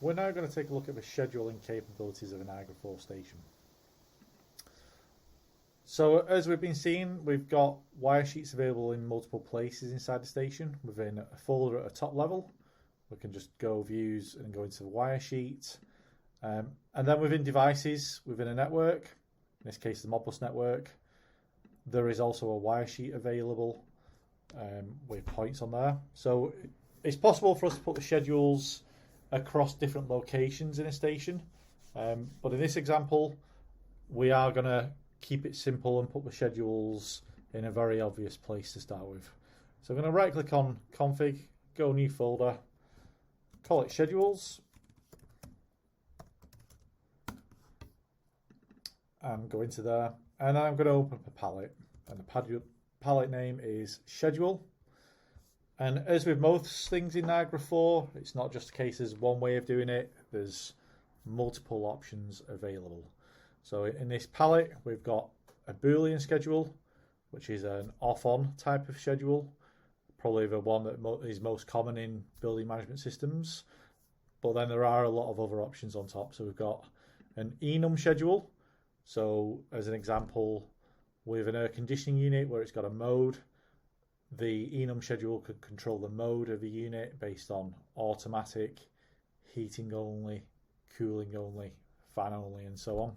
we're now going to take a look at the scheduling capabilities of a Niagara 4 station. So as we've been seeing, we've got wire sheets available in multiple places inside the station within a folder at a top level. We can just go views and go into the wire sheet. And then within devices, within a network, in this case the Modbus network, there is also a wire sheet available with points on there. So it's possible for us to put the schedules across different locations in a station. But in this example, we are going to keep it simple and put the schedules in a very obvious place to start with. So I'm going to right click on config, go new folder, call it schedules, and go into there. And I'm going to open up a palette, and the palette name is schedule. And as with most things in Niagara 4, it's not just a case there's one way of doing it, there's multiple options available. So in this palette, we've got a Boolean schedule, which is an off-on type of schedule, probably the one that is most common in building management systems. But then there are a lot of other options on top. So we've got an Enum schedule. So as an example, with an air conditioning unit where it's got a mode, the Enum schedule could control the mode of the unit based on automatic, heating only, cooling only, fan only, and so on.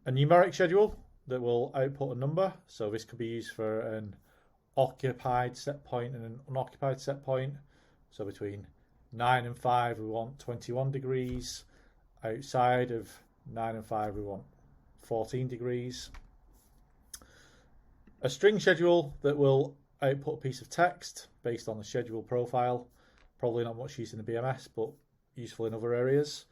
A numeric schedule that will output a number. So this could be used for an occupied set point and an unoccupied set point. So between 9 and 5 we want 21 degrees. Outside of 9 and 5 we want 14 degrees. A string schedule that will output a piece of text based on the schedule profile. Probably not much used in the BMS, but useful in other areas.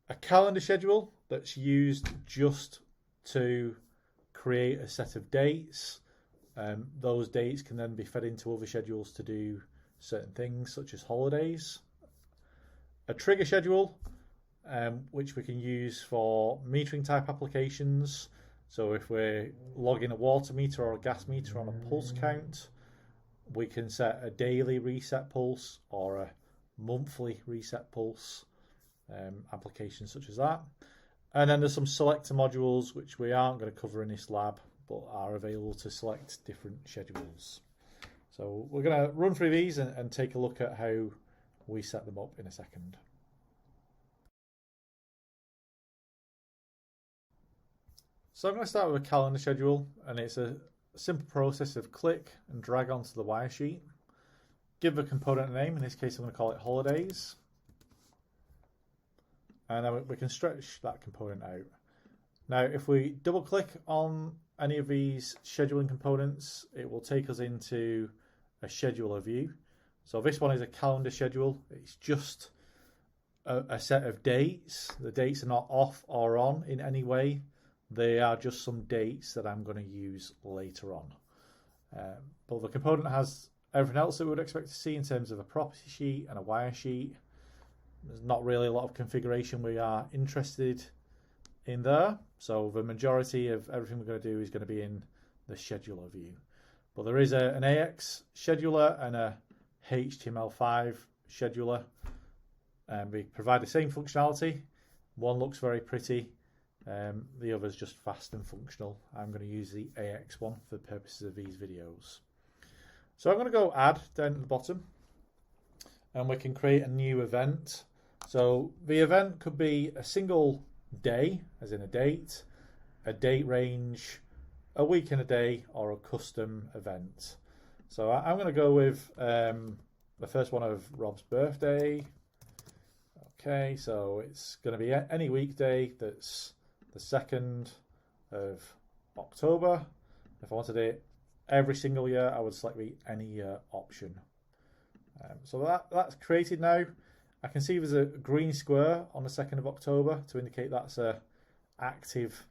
A calendar schedule that's used just to create a set of dates. Those dates can then be fed into other schedules to do certain things, such as holidays. A trigger schedule, which we can use for metering type applications. So if we're logging a water meter or a gas meter on a pulse count, we can set a daily reset pulse or a monthly reset pulse, applications such as that. And then there's some selector modules which we aren't going to cover in this lab, but are available to select different schedules. So we're going to run through these and take a look at how we set them up in a second. So I'm going to start with a calendar schedule, and it's a simple process of click and drag onto the wire sheet. Give the component a name, in this case I'm going to call it holidays. And then we can stretch that component out. Now if we double click on any of these scheduling components, it will take us into a scheduler view. So this one is a calendar schedule. It's just a set of dates. The dates are not off or on in any way. They are just some dates that I'm going to use later on. But the component has everything else that we would expect to see in terms of a property sheet and a wire sheet. There's not really a lot of configuration we are interested in there. So the majority of everything we're going to do is going to be in the scheduler view. But there is an AX scheduler and a HTML5 scheduler. We provide the same functionality. One looks very pretty. The other is just fast and functional. I'm going to use the AX one for the purposes of these videos. So I'm going to go add down at the bottom, and we can create a new event. So the event could be a single day, as in a date range, a week and a day, or a custom event. So I'm going to go with the first one of Rob's birthday. Okay, so it's going to be any weekday that's the 2nd of October. If I wanted it every single year, I would select the any year option. So that's created now. I can see there's a green square on the 2nd of October to indicate that's a active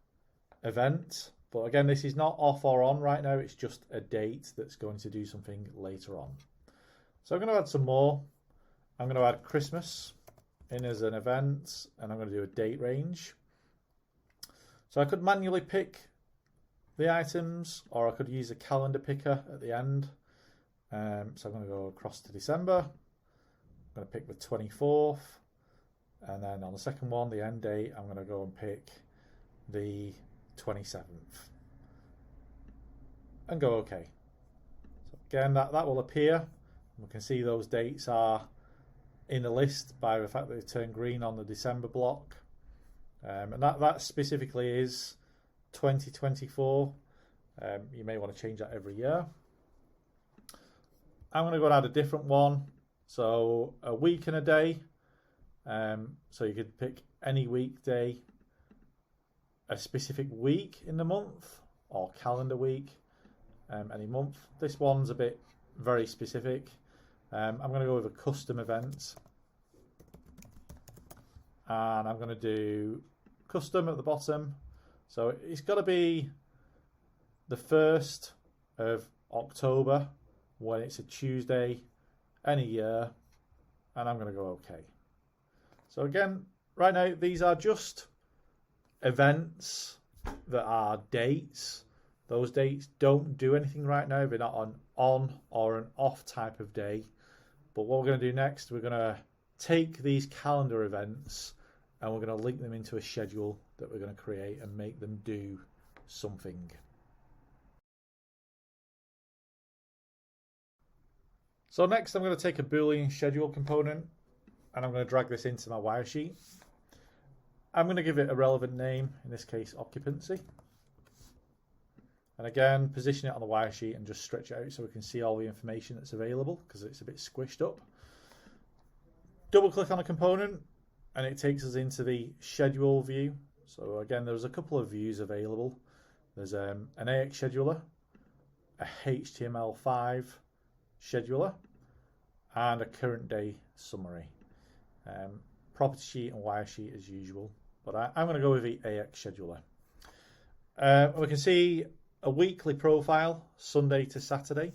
event. But again, this is not off or on right now. It's just a date that's going to do something later on. So I'm going to add some more. I'm going to add Christmas in as an event, and I'm going to do a date range. So I could manually pick the items, or I could use a calendar picker at the end. So I'm going to go across to December. I'm going to pick the 24th. And then on the second one, the end date, I'm going to go and pick the 27th and go OK. So again, that will appear. We can see those dates are in the list by the fact that they turn green on the December block. And that specifically is 2024. You may want to change that every year. I'm going to go and add a different one. So a week and a day. So you could pick any weekday, a specific week in the month, or calendar week, any month. This one's a bit very specific. I'm going to go with a custom event. And I'm going to do custom at the bottom. So it's got to be the 1st of October when it's a Tuesday any year. And I'm going to go OK. So again, right now, these are just events that are dates. Those dates don't do anything right now. They're not an on or an off type of day. But what we're going to do next, we're going to take these calendar events and we're going to link them into a schedule that we're going to create and make them do something. So next I'm going to take a Boolean Schedule component and I'm going to drag this into my wire sheet. I'm going to give it a relevant name, in this case occupancy. And again, position it on the wire sheet and just stretch it out so we can see all the information that's available because it's a bit squished up. Double click on a component and it takes us into the schedule view. So again, there's a couple of views available. There's an AX scheduler, a HTML5 scheduler, and a current day summary. Property sheet and wire sheet as usual, but I'm going to go with the AX scheduler. We can see a weekly profile, Sunday to Saturday,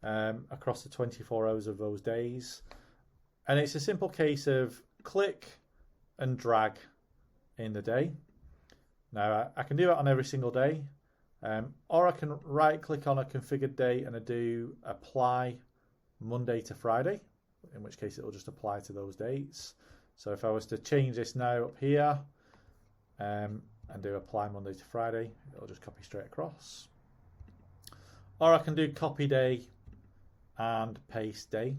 across the 24 hours of those days. And it's a simple case of click and drag in the day. Now, I can do that on every single day, or I can right click on a configured day and I do apply Monday to Friday, in which case it will just apply to those dates. So if I was to change this now up here and do apply Monday to Friday, it'll just copy straight across. Or I can do copy day and paste day,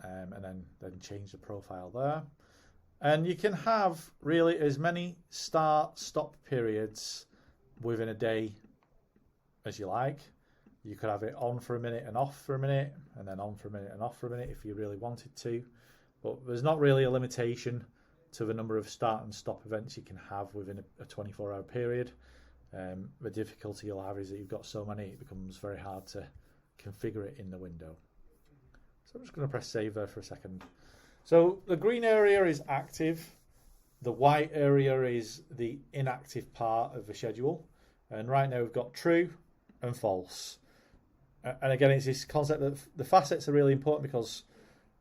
and then change the profile there. And you can have really as many start-stop periods within a day as you like. You could have it on for a minute and off for a minute, and then on for a minute and off for a minute if you really wanted to. But there's not really a limitation to the number of start and stop events you can have within a 24-hour period. The difficulty you'll have is that you've got so many, it becomes very hard to configure it in the window. So I'm just going to press save there for a second. So the green area is active. The white area is the inactive part of the schedule. And right now we've got true and false. And again, it's this concept that the facets are really important because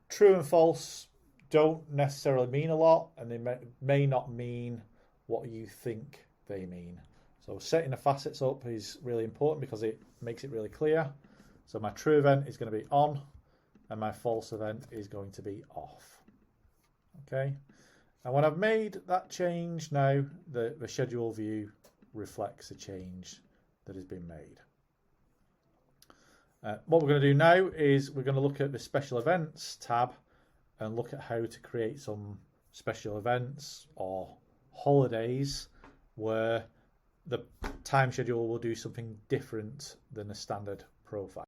true and false don't necessarily mean a lot, and they may not mean what you think they mean. So setting the facets up is really important because it makes it really clear. So my true event is going to be on, and my false event is going to be off. Okay. And when I've made that change now, the schedule view reflects the change that has been made. What we're going to do now is we're going to look at the special events tab and look at how to create some special events or holidays where the time schedule will do something different than a standard profile.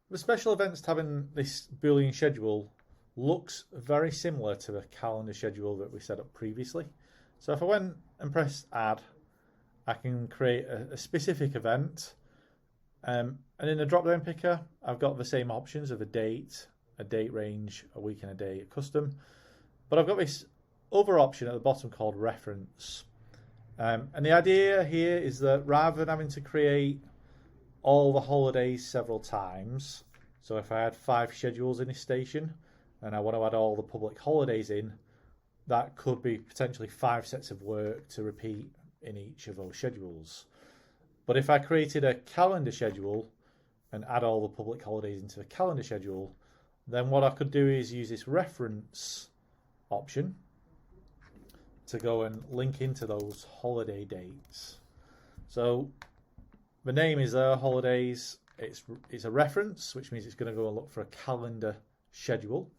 The special events tab in this Boolean schedule looks very similar to the calendar schedule that we set up previously. So if I went and pressed add, I can create a specific event. And in the drop-down picker, I've got the same options of a date range, a week and a day, a custom. But I've got this other option at the bottom called reference. And the idea here is that rather than having to create all the holidays several times, so if I had 5 schedules in this station and I want to add all the public holidays in, that could be potentially 5 sets of work to repeat in each of those schedules. But if I created a calendar schedule and add all the public holidays into the calendar schedule, then what I could do is use this reference option to go and link into those holiday dates. So the name is holidays. It's a reference, which means it's going to go and look for a calendar schedule.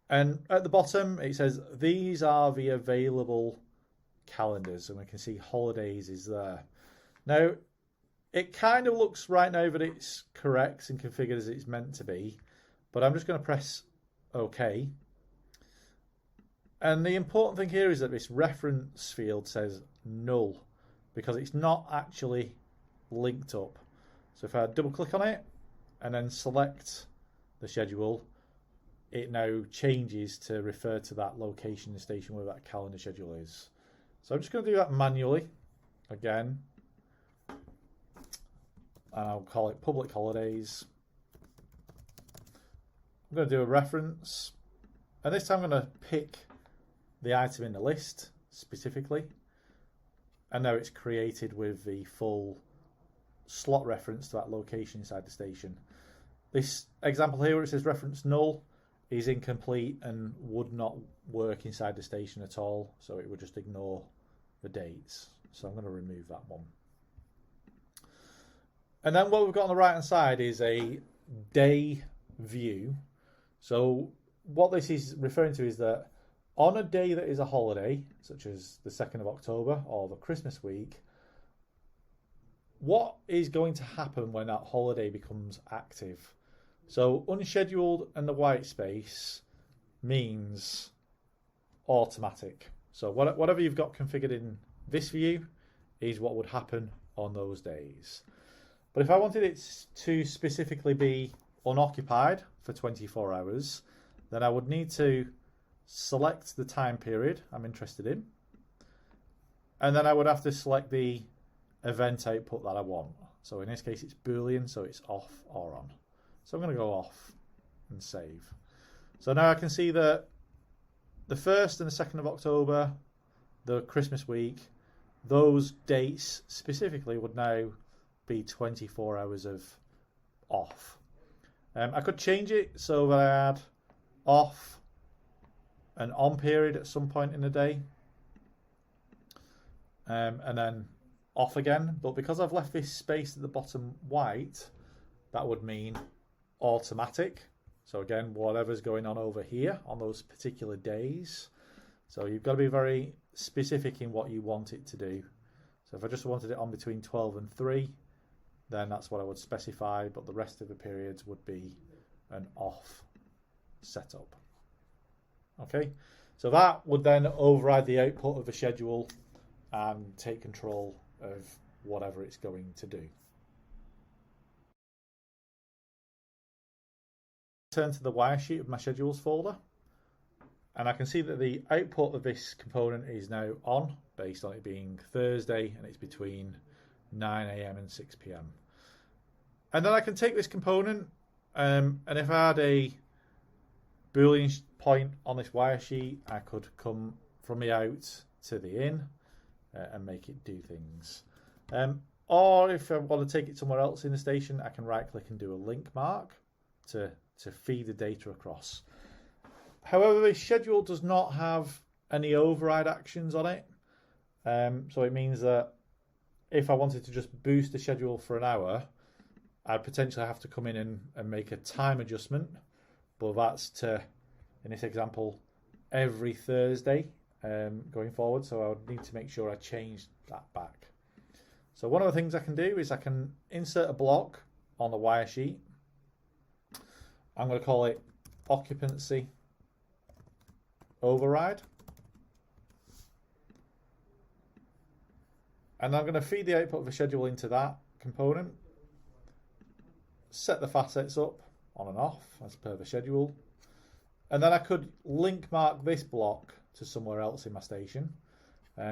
And at the bottom it says these are the available calendars, and we can see holidays is there. Now it kind of looks right now that it's correct and configured as it's meant to be, but I'm just going to press OK. And the important thing here is that this reference field says null, because it's not actually linked up. So if I double click on it and then select the schedule, it now changes to refer to that location station where that calendar schedule is. So I'm just going to do that manually again, and I'll call it public holidays. I'm going to do a reference, and this time I'm going to pick the item in the list specifically, and now it's created with the full slot reference to that location inside the station. This example here where it says reference null is incomplete and would not work inside the station at all, so it would just ignore the dates. So I'm going to remove that one. And then what we've got on the right hand side is a day view. So what this is referring to is that on a day that is a holiday, such as the 2nd of October or the Christmas week, what is going to happen when that holiday becomes active? So unscheduled and the white space means automatic. So whatever you've got configured in this view is what would happen on those days. But if I wanted it to specifically be unoccupied for 24 hours, then I would need to select the time period I'm interested in, and then I would have to select the event output that I want. So in this case it's Boolean, so it's off or on. So I'm going to go off and save. So now I can see that the 1st and the 2nd of October, the Christmas week, those dates specifically would now be 24 hours of off. I could change it so that I add off and on period at some point in the day, and then off again. But because I've left this space at the bottom white, that would mean automatic. So again, whatever's going on over here on those particular days. So you've got to be very specific in what you want it to do. So if I just wanted it on between 12 and 3, then that's what I would specify, but the rest of the periods would be an off setup. Okay, so that would then override the output of the schedule and take control of whatever it's going to do. Turn to the wiresheet of my schedules folder, and I can see that the output of this component is now on, based on it being Thursday, and it's between 9 AM and 6 PM. And then I can take this component, and if I had a Boolean point on this wiresheet, I could come from the out to the in and make it do things. Or if I want to take it somewhere else in the station, I can right click and do a link mark to feed the data across. However, this schedule does not have any override actions on it. So it means that if I wanted to just boost the schedule for an hour, I'd potentially have to come in and make a time adjustment, but that's to, in this example, every Thursday going forward. So I would need to make sure I change that back. So one of the things I can do is I can insert a block on the wiresheet. I'm going to call it occupancy override. And I'm going to feed the output of the schedule into that component, set the facets up on and off as per the schedule, and then I could link mark this block to somewhere else in my station,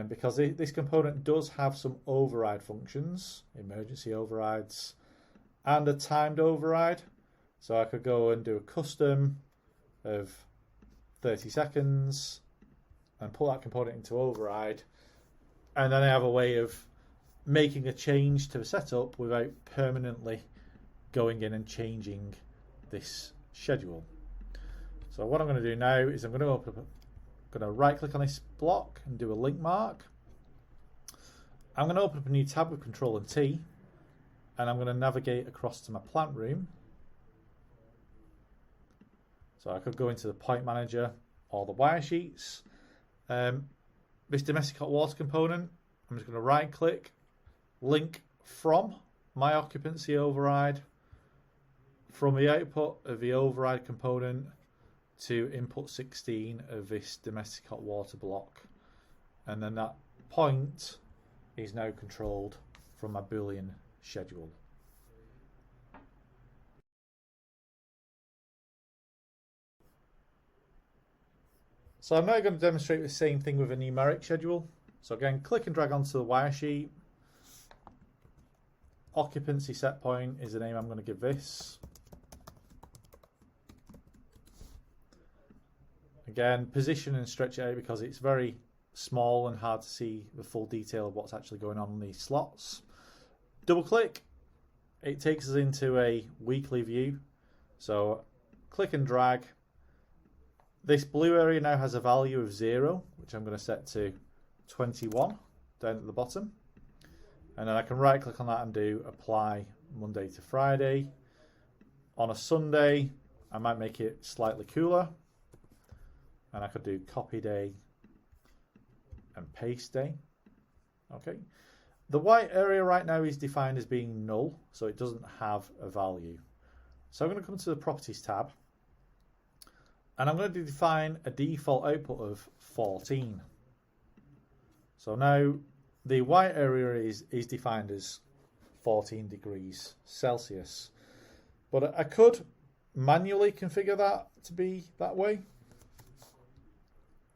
because this component does have some override functions, emergency overrides, and a timed override. So I could go and do a custom of 30 seconds and pull that component into override, and then I have a way of making a change to the setup without permanently going in and changing this schedule. So what I'm going to do now is I'm going to right click on this block and do a link mark. I'm going to open up a new tab with Control and T, and I'm going to navigate across to my plant room. So I could go into the point manager or the wire sheets. This domestic hot water component, I'm just going to right click, link from my occupancy override from the output of the override component to input 16 of this domestic hot water block. And then that point is now controlled from my Boolean schedule. So I'm now going to demonstrate the same thing with a numeric schedule. So again, click and drag onto the wire sheet. Occupancy set point is the name I'm going to give this. Again, position and stretch it out because it's very small and hard to see the full detail of what's actually going on in these slots. Double click, it takes us into a weekly view. So click and drag. This blue area now has a value of 0, which I'm going to set to 21 down at the bottom. And then I can right click on that and do apply Monday to Friday. On a Sunday, I might make it slightly cooler. And I could do copy day and paste day. Okay. The white area right now is defined as being null, so it doesn't have a value. So I'm going to come to the Properties tab, and I'm going to define a default output of 14. So now the white area is defined as 14 degrees Celsius. But I could manually configure that to be that way.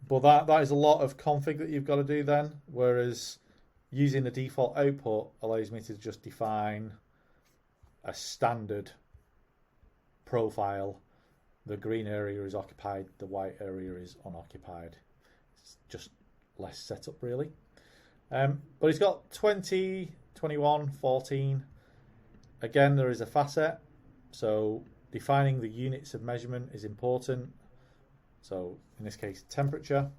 But that is a lot of config that you've got to do then, whereas using the default output allows me to just define a standard profile. The green area is occupied, the white area is unoccupied. It's just less setup really. But it's got 20, 21, 14. Again, there is a facet, so defining the units of measurement is important. So in this case, temperature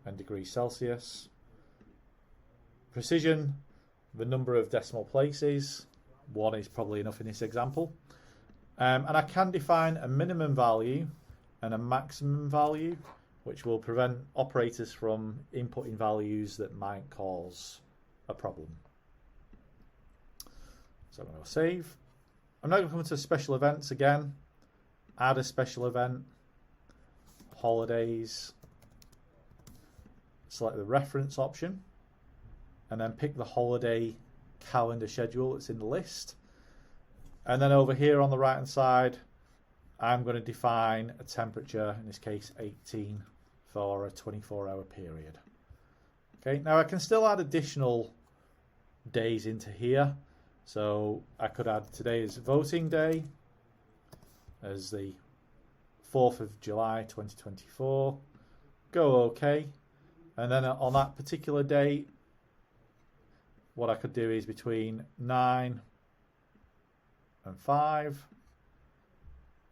and degrees Celsius. Precision, the number of decimal places. 1 is probably enough in this example. And I can define a minimum value and a maximum value, which will prevent operators from inputting values that might cause a problem. So I'm going to save. I'm now going to come to special events again. Add a special event. Holidays. Select the reference option. And then pick the holiday calendar schedule that's in the list. And then over here on the right hand side, I'm going to define a temperature, in this case 18, for a 24-hour period. Okay, now I can still add additional days into here. So I could add today as voting day, as the 4th of July 2024. Go OK. And then on that particular date, what I could do is between 9 and 5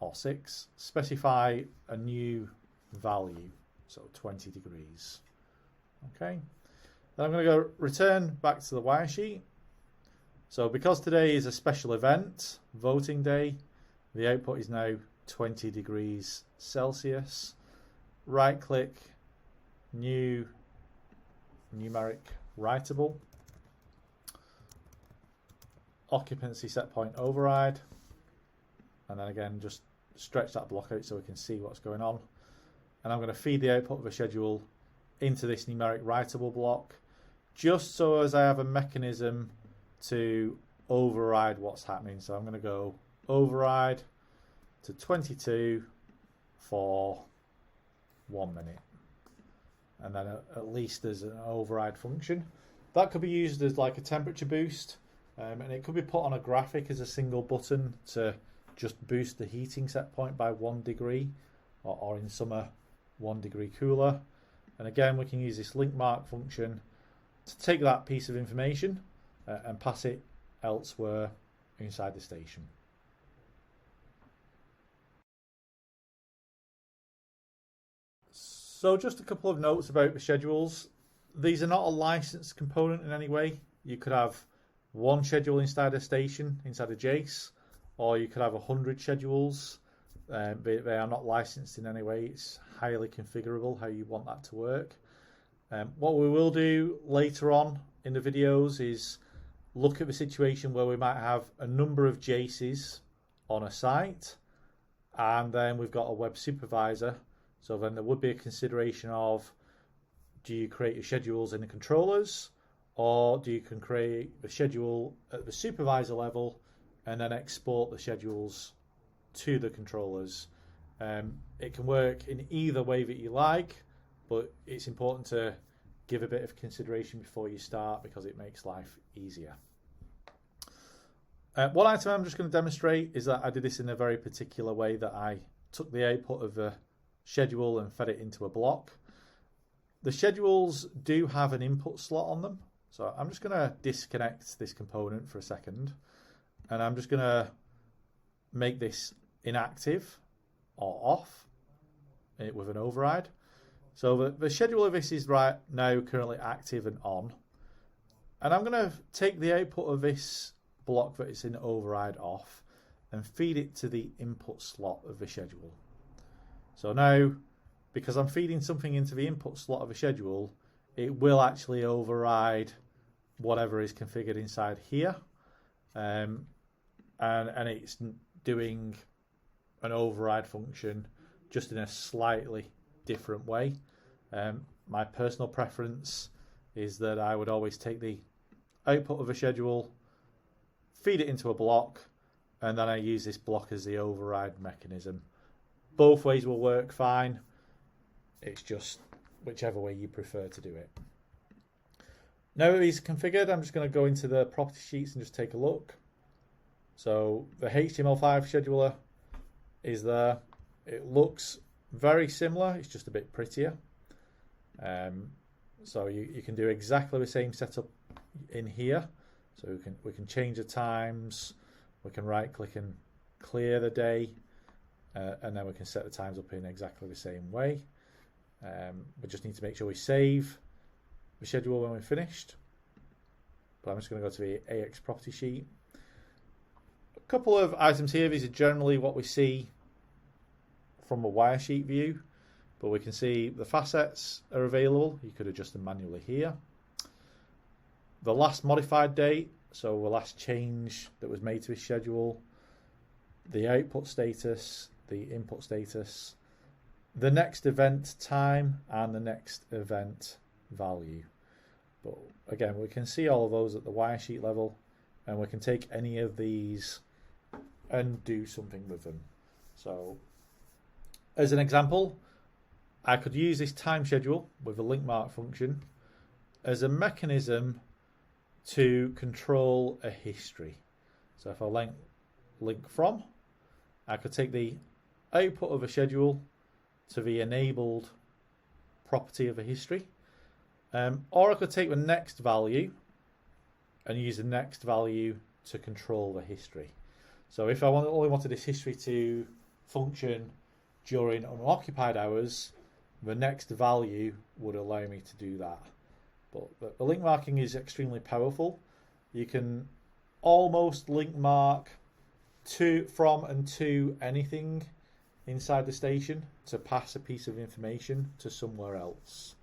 or 6, specify a new value, so 20 degrees. Okay, then I'm going to go return back to the wire sheet. So because today is a special event, voting day, the output is now 20 degrees Celsius. Right click, new numeric writable. Occupancy set point override, and then again just stretch that block out so we can see what's going on. And I'm going to feed the output of a schedule into this numeric writable block, just so as I have a mechanism to override what's happening. So I'm going to go override to 22 for 1 minute, and then at least there's an override function that could be used as like a temperature boost. And it could be put on a graphic as a single button to just boost the heating set point by 1 degree, or in summer 1 degree cooler. And again, we can use this link mark function to take that piece of information and pass it elsewhere inside the station. So just a couple of notes about the schedules. These are not a licensed component in any way. You could have one schedule inside a station, inside a JACE, or you could have 100 schedules. They are not licensed in any way. It's highly configurable how you want that to work. What we will do later on in the videos is look at the situation where we might have a number of JACEs on a site, and then we've got a web supervisor. So then there would be a consideration of, do you create your schedules in the controllers, or do you can create the schedule at the supervisor level and then export the schedules to the controllers. It can work in either way that you like, but it's important to give a bit of consideration before you start because it makes life easier. One item I'm just going to demonstrate is that I did this in a very particular way, that I took the output of the schedule and fed it into a block. The schedules do have an input slot on them, so I'm just going to disconnect this component for a second, and I'm just going to make this inactive or off with an override. So the schedule of this is right now currently active and on, and I'm going to take the output of this block that is in override off and feed it to the input slot of the schedule. So now, because I'm feeding something into the input slot of a schedule, it will actually override whatever is configured inside here, and it's doing an override function just in a slightly different way. My personal preference is that I would always take the output of a schedule, feed it into a block, and then I use this block as the override mechanism. Both ways will work fine. It's just whichever way you prefer to do it. Now that these are configured, I'm just going to go into the property sheets and just take a look. So the HTML5 scheduler is there. It looks very similar, it's just a bit prettier. So you can do exactly the same setup in here. So we can change the times, we can right click and clear the day, and then we can set the times up in exactly the same way. We just need to make sure we save the schedule when we're finished. But I'm just going to go to the AX property sheet. A couple of items here. These are generally what we see from a wiresheet view, but we can see the facets are available. You could adjust them manually here. The last modified date, so the last change that was made to this schedule, the output status, the input status, the next event time, and the next event value. But again, we can see all of those at the wiresheet level, and we can take any of these and do something with them. So as an example, I could use this time schedule with a link mark function as a mechanism to control a history. So if I link from, I could take the output of a schedule to the enabled property of a history, or I could take the next value and use the next value to control the history. So if I only wanted this history to function during unoccupied hours, the next value would allow me to do that. But the link marking is extremely powerful. You can almost link mark from and to anything inside the station to pass a piece of information to somewhere else.